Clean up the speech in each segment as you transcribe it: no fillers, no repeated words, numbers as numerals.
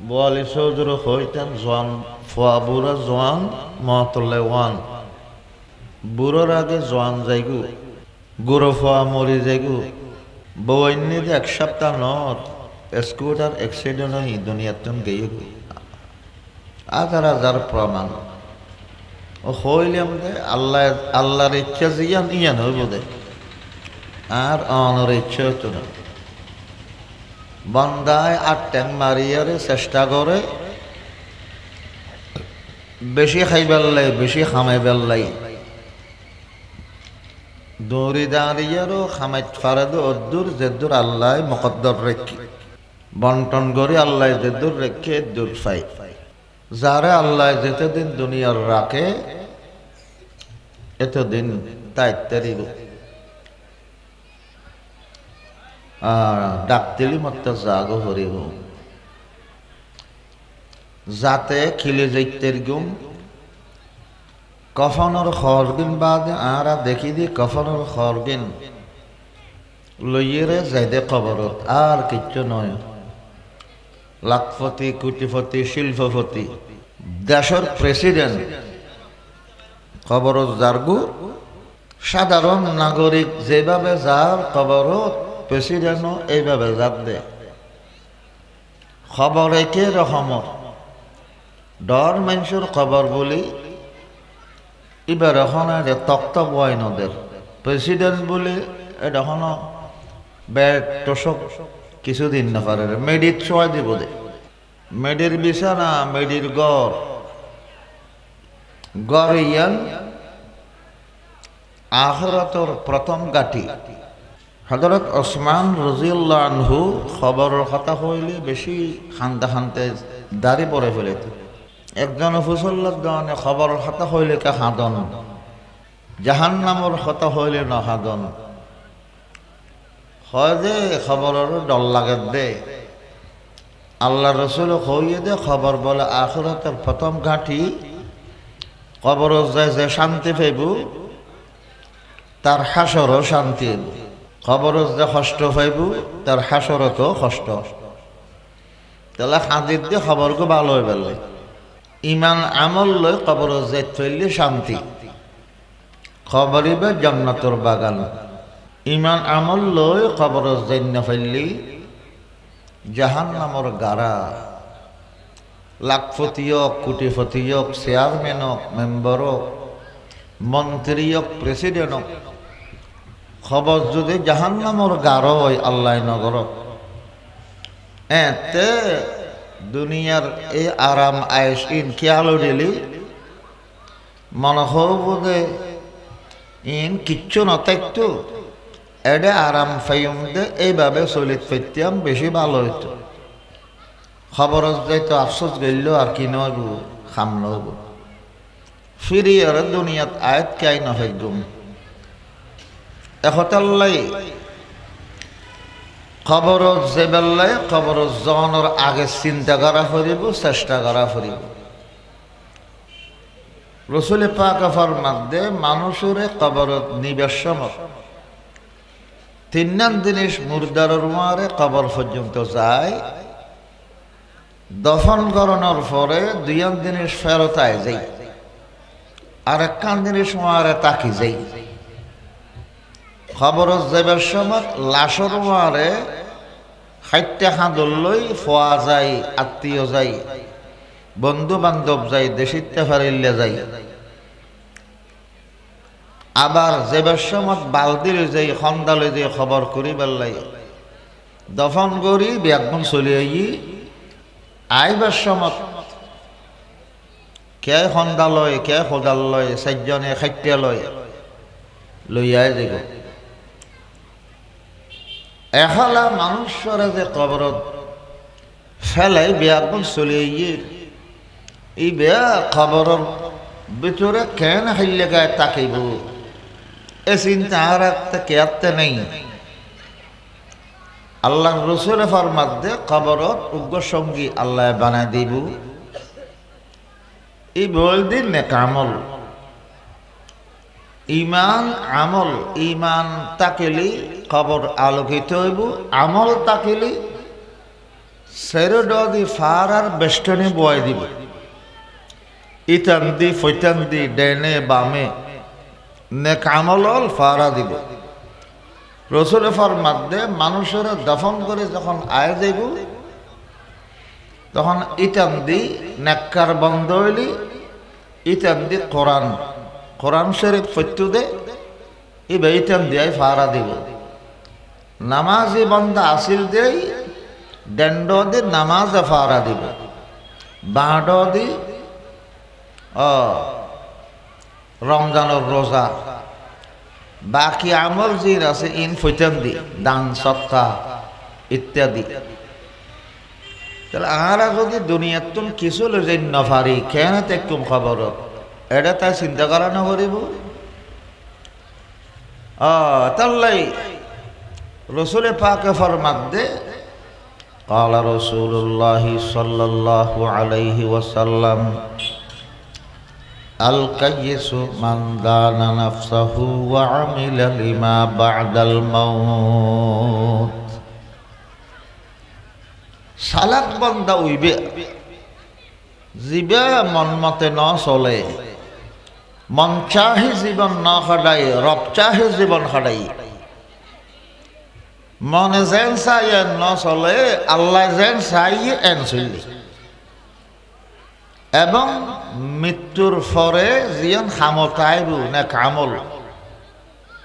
বোৱালি চৌধুৰী হইতেন জোয়ান ফোয়া বুড়া জোয়ান মতলে ওয়ান বুড়োর আগে জোয়ান যাইগু গুড়ো ফোয়া মরি যাইগু বইনি যে এক সপ্তাহ নর স্কুটার অ্যাক্সিডেন্ট হই দুনিয়াতন গেইগু হাজার হাজার প্রমাণ ও হইলাম দে আল্লাহ আল্লাহর ইচ্ছা জিয়ান ইয়ান হইব দে আর অনর ইচ্ছা হতো না বন্দায় আর ট্যাং মারিয়ারে চেষ্টা করে বেশি খাইবার লাই বেশি খামাইবার লাই দৌড়ি দাঁড়িয়ারও খামাইত ফারাদু অদ্দুর যেদুর আল্লাহ মকদ্দর রেখি বন্টন করে আল্লাহ যেদুর রেখে দূর ফাই যারা আল্লাহ যেতদিন দুনিয়ার রাখে এতদিন দায়িত্বেরই ডাকতেলি মত জাগ হরিব যাতে খিলে যাইতের গুম কফনের খরগিন বাদ আর দেখি দি কফনের খরগিন লইয়েরে যাইদে খবরত আর কিচ্ছু নয় লাখপতি কোটিপতি শিল্পপতি দেশের প্রেসিডেন্ট খবরত জারগু সাধারণ নাগরিক যেভাবে যার খবরত প্রেসিডেন্টও এইভাবে যার দে খবর একে রকমত ডর মানুষের খবর বলি এবার এখন তক্ত বয় নদের প্রেসিডেন্ট বলে এটা এখন ব্যাট তোষক কিছুদিন না পারে মেডির ছোঁয়া দিব দে মেডির বিছানা মেডির গড় গড় ইয়ান আখিরাতের প্রথম গাঠি হযরত ওসমান রাদিয়াল্লাহু আনহু খবরের কথা হইলে বেশি খান্দা খানতে দাড়ি পরে ফেলেত একজন ফুসল্লার দানে খবরের কথা হইলে কে হাদন জাহান্নামের কথা হইলে না হাদন হয় যে খবরের ডর লাগে দে আল্লাহ রসুল হইয়ে দে খবর বলে আখিরাতের প্রথম ঘাঁটি কবর যায় যে শান্তি পাইব তার হাসরও শান্তি খবর যে কষ্ট পাইব তার হাসরতও কষ্ট তাহলে হাজির দিয়ে খবরকে ভালো হয়ে পেলে ইমান আমল লই কবর যে ফেললে শান্তি খবরিবে জান্নাতুর বাগান ইমান আমল লই কবর জন্য ফেললি জাহান্নামর গাড়া লাখপতি হোক কোটিপতি হোক চেয়ারম্যান হোক মেম্বার হোক মন্ত্রী হোক প্রেসিডেন্ট হোক খবর যদি জাহান্নামর গাঢ় হয় আল্লাহ নগর এতে দুনিয়ার এই আরাম আয়েস ইন খেয়ালো দিলি মনে হবুদে ইন কিচ্ছু নথাকতো এডে আরাম ফাইম দে এইভাবে চলিত পেতাম বেশি ভালো হইতো খবর যাইতো আফসোস গেল আর কি নব খাম নব ফিরিয়ার দুনিয়াত আয়াত কাই নফেগুম এখতাল্লাই খবর যে বেলায় খবর জনের আগে চিন্তা করা ফুরিব চেষ্টা করা ফুরিব রসুল পাক ফরমাদে মানুষের কবরত নিবেশ সময় তিন জিনিস মুর্দারের মারে কবর পর্যন্ত যায় দফন করানোর পরে দুই জিনিস ফেরতায় যাই আর একখান জিনিস মারে তাকি যাই খবর যাবার সময় লাশর মারে খাইতে খাঁদর লই ফোয়া যায় আত্মীয় যাই বন্ধু বান্ধব যাই দেশিতে ফারিলে যাই আবার যাবার সময় বালদির যাই খন্দালে যাই খবর করি বেল্লাই দফন করি ব্যাগুন চলে আইবার সময় কে খন্দা লয় কে খোদাল লয় চারজনে খাইতে লয় লইয়াই যাব এখালা মানুষরা যে কবরত ফেলাই ব্যাগুন চলে এই বেয়া খবরের ভিতরে কেন হাইলে গায়ে তাকাইব এ চিন্তা আর একটা কেয়ারতে নেই আল্লাহ রসুল ফরমাদে খবরত উগ্র সঙ্গী আল্লাহ বানাই দিব এই বল দিন নে কামল ইমান আমল ইমান তাকিলি খবর আলোকিত হইব আমল তাকিলি সেরোডি ফারার বেষ্টনী বয় দিব ইতান দি ফৈতান দি ডেনে বামে নেক আমল ফারা দিব। রসুল ফরমাদে মানুষের দফন করে যখন আয় যাইব তখন ইতান দি নেককার বন্ধ হইলি ইতান দি কোরআন কোরআন শরীফ ফত্যু দে ইবে ইতান দিয়ে ফারা দিব। নামাজি বন্ধা আসিল দেই দণ্ড দি নামাজে ফারা দিব বাঁড দি রমজানের রোজা বাকি আমল জির আছে ইন ফৈতান দি দান সত্তা ইত্যাদি। তাহলে আরা যদি দুনিয়ার তুম কিছু লই নফারি কেন তেকুম খবর এটা তাই চিন্তা করা না করিব। তাল্লাই রসুল পাকে ফরমাত দে قال رسول الله صلى الله عليه وسلم الكيس من دان نفسه وعمل لما بعد الموت সালাক বান্দা উইবে জিবে মন মতে ন চলে মন চাহি জীবন ন খাডাই রব চাহি জীবন খাডাই মনে যেন চাই এন ন চলে আল্লাহ যেন চাই এন চলি এবং মৃত্যুর পরে জিয়ান খামতাইবু না কামল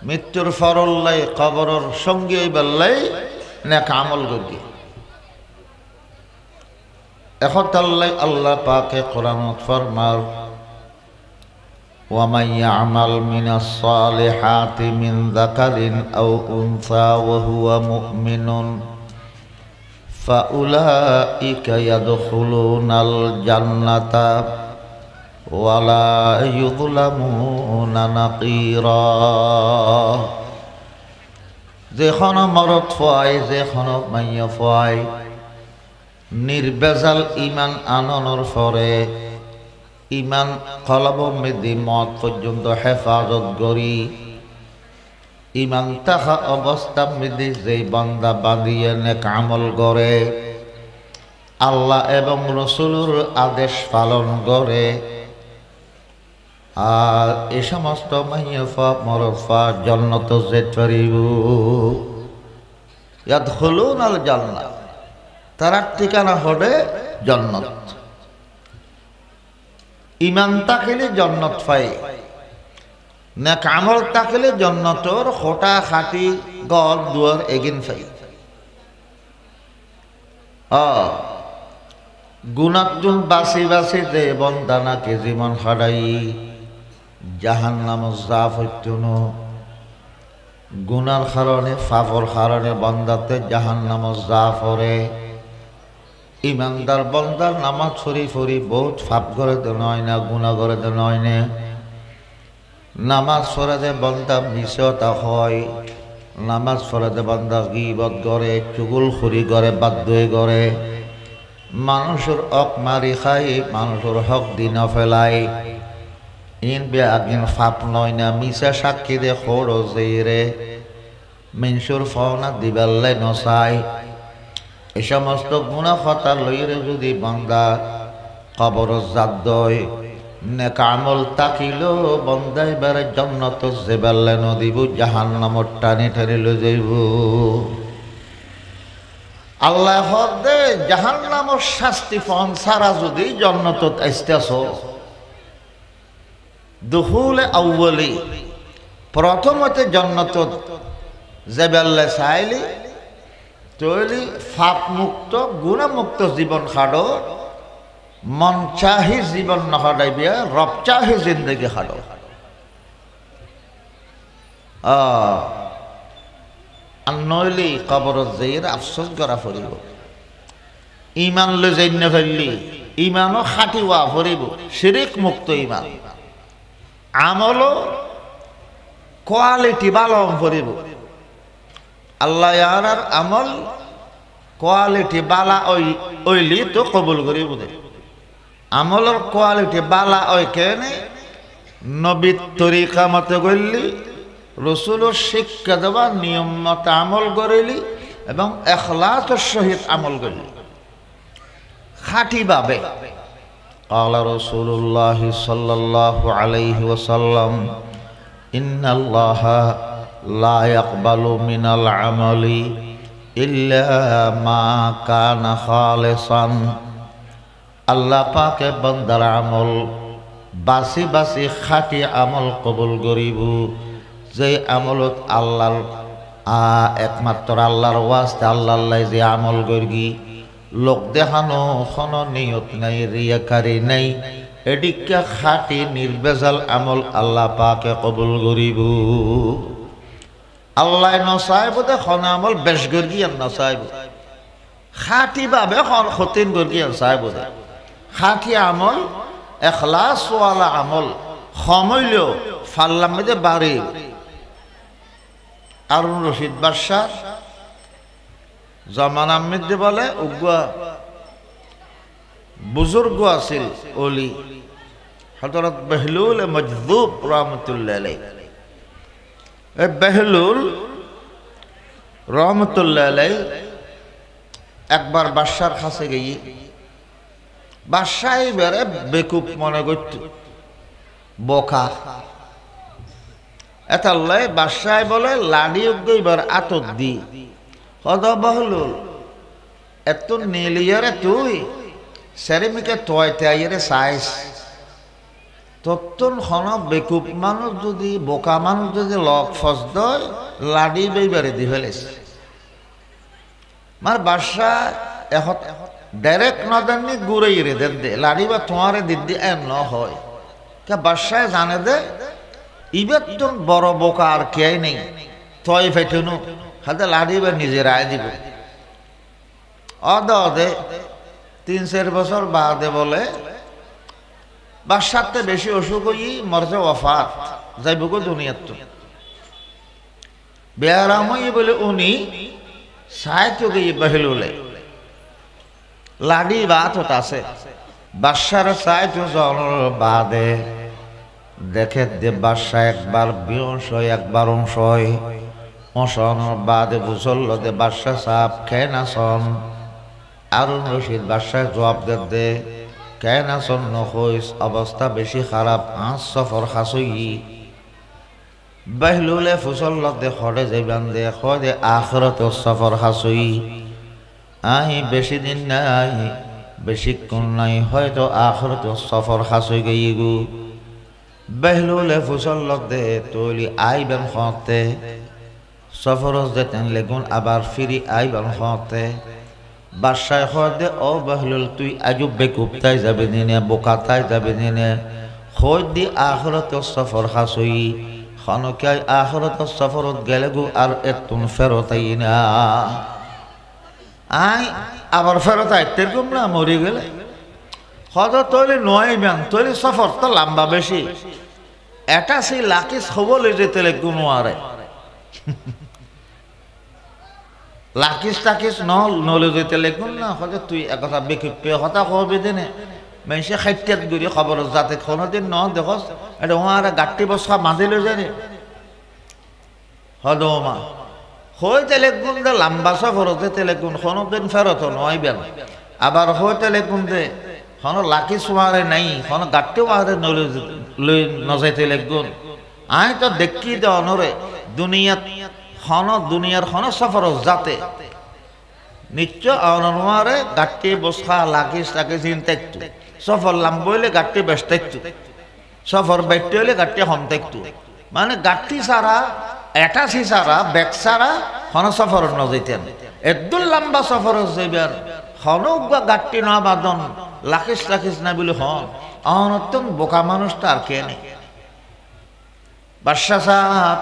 মৃত্যুর ফরল্লাই কবরের সঙ্গে বেল্লাই না কামল গিয়ে এখতাল্লাই আল্লাহ পাকে কোরআনত ফরমার ومن يعمل من الصالحات من ذكر أو أنثى وهو مؤمن فأولئك يدخلون الجنة ولا يظلمون نقيرا যেখানে মরদ ফয় যেখানে মাইয়া ফয় নির্বেজাল ইমান আননের পরে ইমান কলব মেদি মত পর্যন্ত হেফাজত করি ইমান তাহা অবস্থা মেদি যেই বান্দা বাঁধিয়ে নেক আমল করে আল্লাহ এবং রসুলের আদেশ পালন করে আর এই সমস্ত মাইয়াফা মরফা জান্নাত যেতে পারিব ইয়াদখুলুনাল জান্নাত তার ঠিকানা হবে জান্নাত। ইমান থাকলে জান্নাত পায় নেক আমল থাকলে জান্নাতর খোটা খাটি ঘর দুয়ার এগিন পাই। গুণাতুন বাসি বাসি দে বন্দানাকে জীবন হারাই জাহান্নাম জাফ হইতন গুনার কারণে ফাফর কারণে বন্দাতে জাহান্নাম জাফরে ইমানদার বন্দার নামাজ ফরি ফরি বহুত ফাপ করে তো নয় না গুণা করে তো নয় না নামাজ ফরাদে বন্দা মিশতা হয় নামাজ ফরাদে বন্দা গীবত করে চুগুল খুরি করে বাদ্যই করে মানুষের অক মারি খাই মানুষের হক দিন ফেলাই ইন বে আগিন ফাপ নয় না মিশা সাক্ষী দে খোড় জেরে মিনসুর ফনা দিবাল্লাই নসাই এই সমস্ত গুণা খতা লইরে যদি বান্দা কবর জাদ্দয় নেক আমল তাকিল বন্দাই বারে জান্নাত জেবাল্লে নদিব জাহান্নামর টানি টানি লই যাইব। আল্লাহ হদে জাহান্নামর শাস্তি ফন সারা যদি জান্নাতত আসতেছ দুহুলে আউয়ালি প্রথমতে জান্নাতত জেবাল্লে চাইলি তৈলি ফাপ মুক্ত গুণামুক্ত জীবন খাড়ো মন চাহি জীবন নহাডাইবিয়া রব চাহি জিন্দগি খাড়ো। আর নইলি কবরত যাইয়ের আফসোস করা ফুরিব ইমান লৈ যাই না ফেললি ইমানও খাটি হওয়া ফুরিব শিরিক মুক্ত ইমান আমলও কোয়ালিটি ভালো ফুরিব আল্লাহ ইয়ার আমল কোয়ালিটি বালা ওইলি তো কবুল করিব দে আমলের কোয়ালিটি বালা ওই কেনে নবীর তরিকা মতে করলি রসুলের শিক্ষা দেওয়া নিয়ম মতো আমল করিলি এবং এখলাসের সহিত আমল করলি খাঁটিভাবে। ক্বালা রাসূলুল্লাহ সাল্লাল্লাহু আলাইহি ওয়াসাল্লাম ইন্নাল্লাহা লা ইয়াকবালু মিনাল আমালি ইল্লা মা কানা খালিসান। আল্লাহ পাকে বান্দার আমল বাসি বাসি খাঁটি আমল কবুল করিব, যে আমলত আল্লাহর একমাত্র আল্লাহর ওয়াস্তে আল্লাহ যে আমল করি, লোক দেখানো কোনো নিয়ত নাই, রিয়াকারি নাই, এদিকে খাঁটি নির্বেজাল আমল আল্লাহ পাকে কবুল করিব। আল্লাহ নচাইব দে খন আমল বেশ গর্গি আর নচাইব, খাঁটি ভাবে খতিন গর্গি আর চাইব দে। খাঁটি আমল এখলাস ওয়ালা আমল সময়লেও ফাল্লার মধ্যে বাড়ি। হারুন রশিদ বাদশাহ জমানার মধ্যে বলে উগুয়া বুজুর্গ আছিল ওলি হযরত বেহলুল মজযুব রহমতুল্লাহ আলাইহি। এই বেহলুল রহমতুল্লাহ আলাইহি একবার বাদশার কাছে গিয়ে বাদশাহ এবারে বেকুব মনে করত, বোকা। এতাল্লাই বাদশাহ বলে লাডি এবার আতত দি হদ বেহলুল এত নীলিয়ারে তুই সেরেমিকে তয়তে আইরে চাইস তত্তন খন বেকুব মানুষ যদি বোকা মানুষ যদি লগ ফস দয় লাডি বেবারে দি ফেলেছে। মার বাদশাহ এখন ডাইরেক্ট নদানি গুড়ে ইরে দেন দে লাড়ি বা তোমারে দিদি এম ন হয় কে বাদশাহ জানে দে ইবার তো বড় বোকা আর কে নেই, তয় ফেটুনু হাতে লাড়ি বা নিজে রায় দিব। অদে 3-4 বছর বাদে বলে বাদশাহতে বেশি অসুখ হই মরছে ওয়াফাত যাইব গো দুনিয়ার। তো বেয়ারাম হই বলে উনি সাহিত্য গিয়ে বেহলুলে লাডি বাত আছে বাদশার সাহিত্য জনের বাদে দেখে দে বাদশাহ একবার বিয়স হয় একবার অংশ হয় অংশনের বাদে বুঝল দে বাদশাহ সাহেব খেয়ে নাচন। হারুন রশিদ বাদশাহ জবাব দে খেয়ে নাচন নহইস অবস্থা বেশি খারাপ 5 সফর খাসই। বেহলুলে ফুসল দে খড়ে যাইবান দে খয় দে আখিরাত সফর খাসই। আই বেশি দিন নাই বেশিক্ষণ নাই হয়তো আখিরাত সফর খাসই গই গু। বেহলুলে ফুসল দে তৈলি আইবেন খতে সফরজ যেতেন লেগুন আবার ফিরি আইবেন খতে। বাদশাহ খয় দে ও বেহলুল তুই আজু বেকুবতাই যাবে দিনে বোকাতাই যাবে দিনে খয় দি আখিরাত সফর খাসই খনকাই আখিরাত সফরত গেলে গু আর এতুন ফেরতাই না। আই আবার ফেরত আইতে কম না মরি গেলে হদ তৈরি নয় ব্যান তৈরি সফর তো লম্বা বেশি এটা সেই লাকিস হবলে যেতে কোনো আরে লাকিস টাকিস নলে যেতে লেগুন না হয়তো তুই একথা বেকি হতা কবি দিনে মেসে খাইতিয়াত গুড়ি খবর যাতে কোনোদিন ন দেখস এটা ওরা গাঁটি বসা বাঁধিলে জানে হদমা হইতে লেগুন দে লম্বা সফর যেতে লেগুন কোনোদিন ফেরত নয় বেন আবার হইতে লেগুন দে খন লাকি সোয়ারে নাই খন গাঁটি ওয়ারে নলে লই নজাইতে লেগুন। আই তো দেখি দে অনরে দুনিয়াত দুনিয়ার খন সফর যাতে নিশ্চয় অনরে গাঁটি বসা লাগিস তাকে চিন্তা সফর লম্বা হইলে গাঁটি বেশ থাকতো সফর বেটে হইলে গাঁটি হম থাকতো মানে গাঁটি সারা এটা সি সারা ব্যাগ সারা খন সফর নজাইতেন একদম লম্বা সফর যাইবার হনক বা গাঁটি না বাদন লাখিস লাখিস না বলে হন অনতন বোকা মানুষটা আর কে নেই। বাদশাহ সাহেব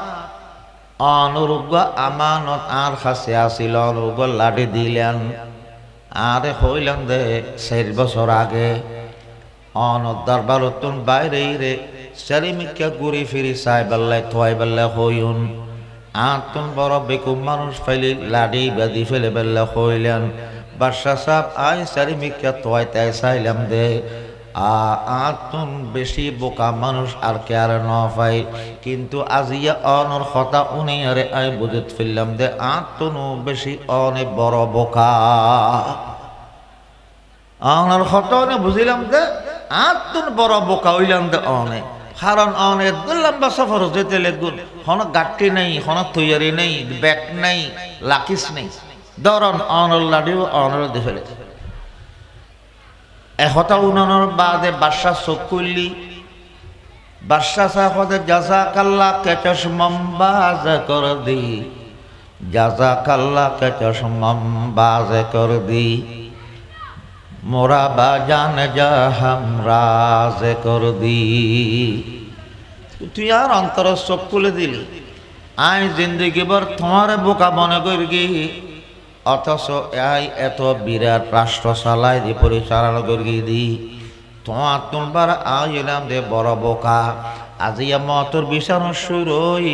অনুরোগ্য আমানত আর কাছে আসিল অনুরোগ্য লাঠি দিলেন আরে হইলেন দে 4 বছর আগে অনত দরবারতন বাইরে রে চারিমিকা ঘুরি ফিরি চাই বেল্লাই থয় বেল্লাই হইন আতুন বড় বেকুব মানুষ ফেলি লাডি বাদি ফেলে বেল্লা হইলেন। বাদশাহ সাহেব আই চারিমিকা থয় তাই চাইলাম দে আতুন বেশি বোকা মানুষ আর কে আর ন পাই কিন্তু আজিয়া অনর কথা উনি আরে আই বুঝত ফেললাম দে আতুন বেশি অনেক বড় বোকা। অনের হতনে বুঝিলাম যে আতুন বড় বোকা হইলাম যে অনে কারণ অনে লম্বা সফর যেতে লেগুন হন গাঠি নেই হন তৈয়ারি নেই ব্যাগ নেই লাকিস নেই ধরন অনর লাডিও অনর দেখে এহতা উনানোর বাদে বাদশা চোখ খুললি বাদশা সাহেব জাযাকাল্লাহ কে চশমবাজ কর দি জাযাকাল্লাহ কে চশমবাজ কর দি মোরা বাজান যা হামরাজ কর দি তুই আর অন্তর চোখ খুলে দিলি আই জিন্দগি ভর তোমার বোকা মনে করি অথচ এই এত বিরাট রাষ্ট্র চালাই দি পরিচালনা করি দি তোমার তোলবার আইলাম দে বড় বোকা আজি মতর বিচারণ শুরুই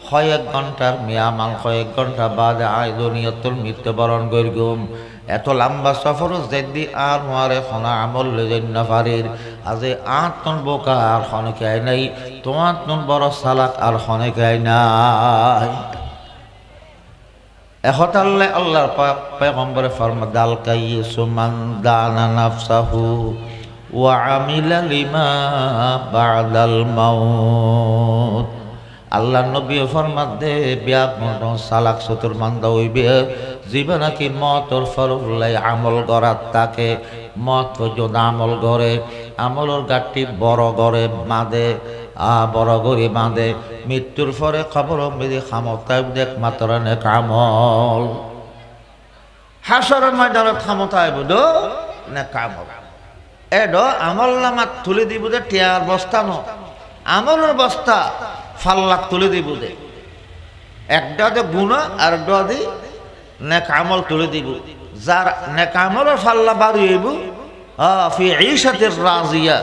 কয়েক ঘন্টার মিয়ামাল কয়েক ঘন্টা বাদে আই দুনিয়াতুল মৃত্যুবরণ করিগুম এত লম্বা সফর যদি আর মারে খনা আমল লেজেন ফারির আজি আটন বোকা আর খনকাই নাই তোমার তুন বড় সালাক আর খনকাই নাই এহতাল্লে আল্লাহর পয়গম্বরে ফরমাদাল কাইয়িসু মান দানা নাফসাহু ওয়া আমিলা লিমা বাদাল মাউত আল্লাহ নবী ফরমাত দে বিয়া মন সালাক সতুর মান্দা হইবে জীবন নাকি মতর ফরলাই আমল করার তাকে মত যদি আমল করে আমলর গাঠটি বড় গড়ে বাঁধে বড় গড়ি বাঁধে মৃত্যুর পরে খবর মেদি ক্ষমতায় দেখ মাতরানে কামল হাসরের ময়দানত ক্ষমতায় বুধ না কামল এড আমল নামাত তুলে দিব দে টিয়ার বস্তা ন আমলের বস্তা ফাল্লাক তুলে দিব দে একটা দে গুণা আর একটা দি নেক আমল তুলে দিব যার নেক আমলের ফাল্লা বাড়িয়েব ফি ঈশাতির রাজিয়া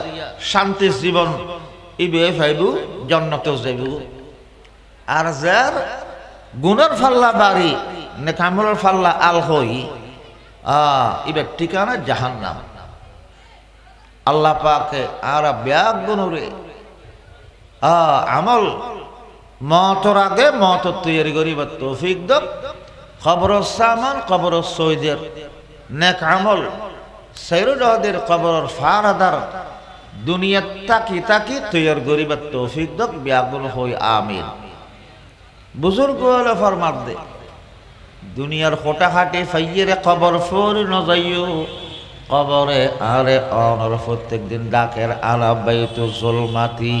শান্তির জীবন ইবে ফাইবু জান্নাতে যাইব আর যার গুণের ফাল্লা বাড়ি নেক আমলের ফাল্লা আল হই ইবে ঠিকানা জাহান্নাম আল্লাহ পাকে আর ব্যাগ গুণরে আমল মতর আগে মত তৈরি করিবার তৌফিক দাও কবর সামান কবর সৈদের নেক আমল সৈরুদের কবর ফারাদার দুনিয়া তাকি তাকি তৈরি করিবার তৌফিক দাও ব্যাগুন হই আমিন বুজুর্গ হলে ফরমাত দে দুনিয়ার খোটাখাটি ফাইয়েরে কবর ফোর নজাইও কবরে আরে অনর প্রত্যেক দিন ডাকের আলা বাইতু জুলমাতি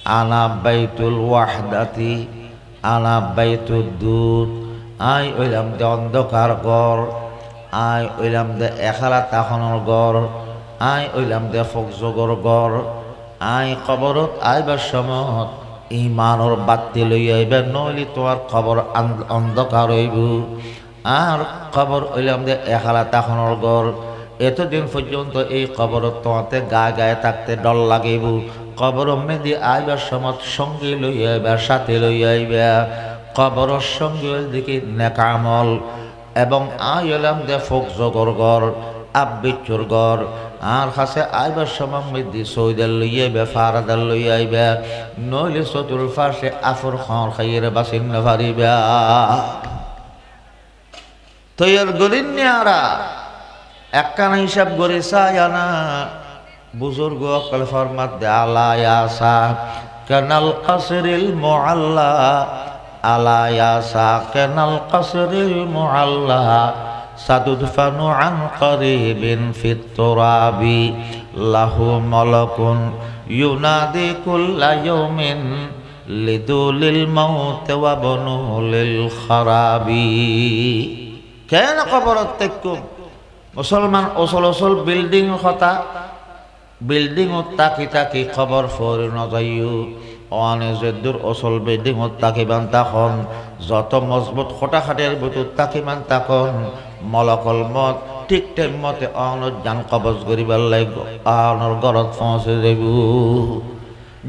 আনা বাইতুল ওয়াহদাতি আনা বাইতুদ দুদ আই ওইলাম দে অন্ধকার ঘর আই ওইলাম দে এখালা তাহনের ঘর আই ওইলাম দে ফকজগর ঘর আই কবরত আইবার সময় ইমানর বাতি লই আইবে নইলে তোমার কবর অন্ধকার হইব আর কবর ওইলাম দে এখালা তাহনের ঘর এতদিন পর্যন্ত এই কবরত তোমাতে গায়ে থাকতে ডর লাগিব কবর মেদি আইবার সময় সঙ্গে লই আইবা সাথে লই আইবা কবরের সঙ্গে দিকে নেকামল এবং আইলাম দে ফোক জগর গড় আব্বিচুর গড় আর কাছে আইবার সময় মেদি সৌদাল লই আইবা ফারাদাল লই আইবা নইলে চতুর পাশে আফর খর খাইয়ের বাসিন না পারিবা তৈয়ার গরিন্যারা একখানা হিসাব করে চায়না বুজুর্গ অকল ফরমাত দে আলা ইয়াসা কানাল কাসরিল মুআল্লা আলা ইয়াসা কানাল কাসরিল মুআল্লা সাদুদফানু আন করিবিন ফিত তুরাবি লাহু মালাকুন ইউনাদি কুল্লা ইয়াউমিন লিদুলিল মাউত ওয়া বুনুলিল খারাবি কেন কবরত তেকুম মুসলমান ওসল বিল্ডিং হতা বিল্ডিং তাকি তাকি খবর ফোর নজাইও অনে যদুর ওসল বিল্ডিং তাকিবান তখন যত মজবুত খোটাখাটের ভিতর তাকিবান তখন মলকল মত ঠিক টাইম মতে অনত জান কবজ করিবার লাগিব অনর ঘরত পৌঁছে যাব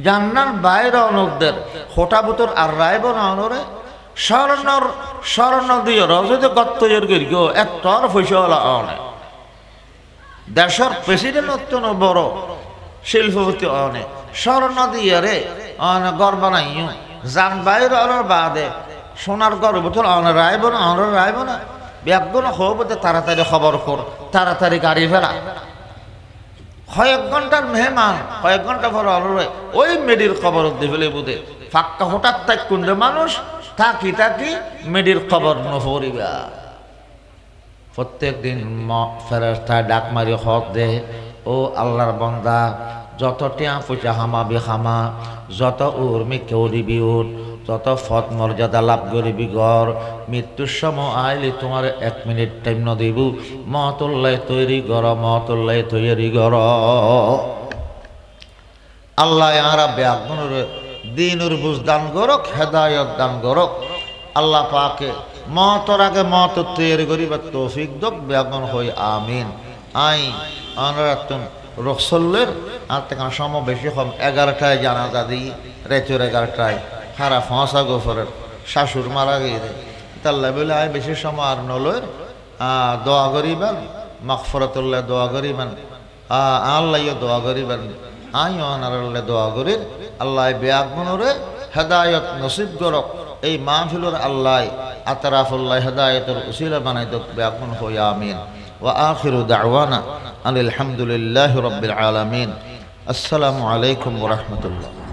জান্নার বাইরে অনকদের খোটা ভিতর আর রাইব না অনরে স্বর্ণ দিয়ে রজতে গত্ত করি গো এতর পয়সাওয়ালা অনে দেশের প্রেসিডেন্ট অত্যন্ত বড় শিল্পপতি অনে স্বর্ণ দিয়ে রে অনে গড় বানাইও যান বাইরে অনর বাদে সোনার গড় ভিতর অনে রাইব না অনর রাইব না ব্যাগুন হবতে তাড়াতাড়ি খবর কর, তাড়াতাড়ি গাড়ি ফেলা। কয়েক ঘন্টার মেহমান, কয়েক ঘন্টা পর ওই মেডির খবর দিয়ে ফেলে বুধে ফাঁকা হঠাৎ তাই কুন্ডে মানুষ থাকি থাকি মেডির খবর নফরিবা। প্রত্যেক দিন ফেরেশতা ডাক মারি হক দে, ও আল্লাহর বান্দা, যত টিয়া পয়সা হামাবি হামা, যত উর্মি কেউরিবি উঠ, যত ফত মর্যাদা লাভ করিবি গর, মৃত্যুর সময় আইলি তোমার 1 মিনিট টাইম ন দিব, মতুল্লাই তৈরি গর, মতুল্লাই তৈরি গর। আল্লাহ আরা ব্যাগুনের দিনুর বুঝ দান করক, হেদায়ত দান করক। আল্লাহ পাকে মতর আগে মত তৈরি করিবার তৌফিক দক, ব্যাগুন হই আমিন। আই আনারাতুন রসল্লের আর থেকে সময় বেশি কম, 11টায় জানাজা দিই, রেচুর 11টায় খারা ফাঁসা গোফরের শাশুর মারা গিয়ে তাল্লা বলে আয় বেশি সময় আর নলের দোয়া করিবেন, মাগফিরাতুল্লাহ দোয়া করিবেন, আল্লাহ দোয়া করিবেন, আই আনারাল্লাহ দোয়া করির। আল্লাহ ব্যাগুনরে হেদায়ত নসিব করক। এই মাহফিলুর আল্লাহ আতরাফুল্লাহ হেদায়তের উসিলা বানাই দক, ব্যাগুন হই আমিন। ওয়া আখিরু দাওয়ানা আলহামদুলিল্লাহি রাব্বিল আলামিন। আসসালামু আলাইকুম ওয়া রাহমাতুল্লাহ।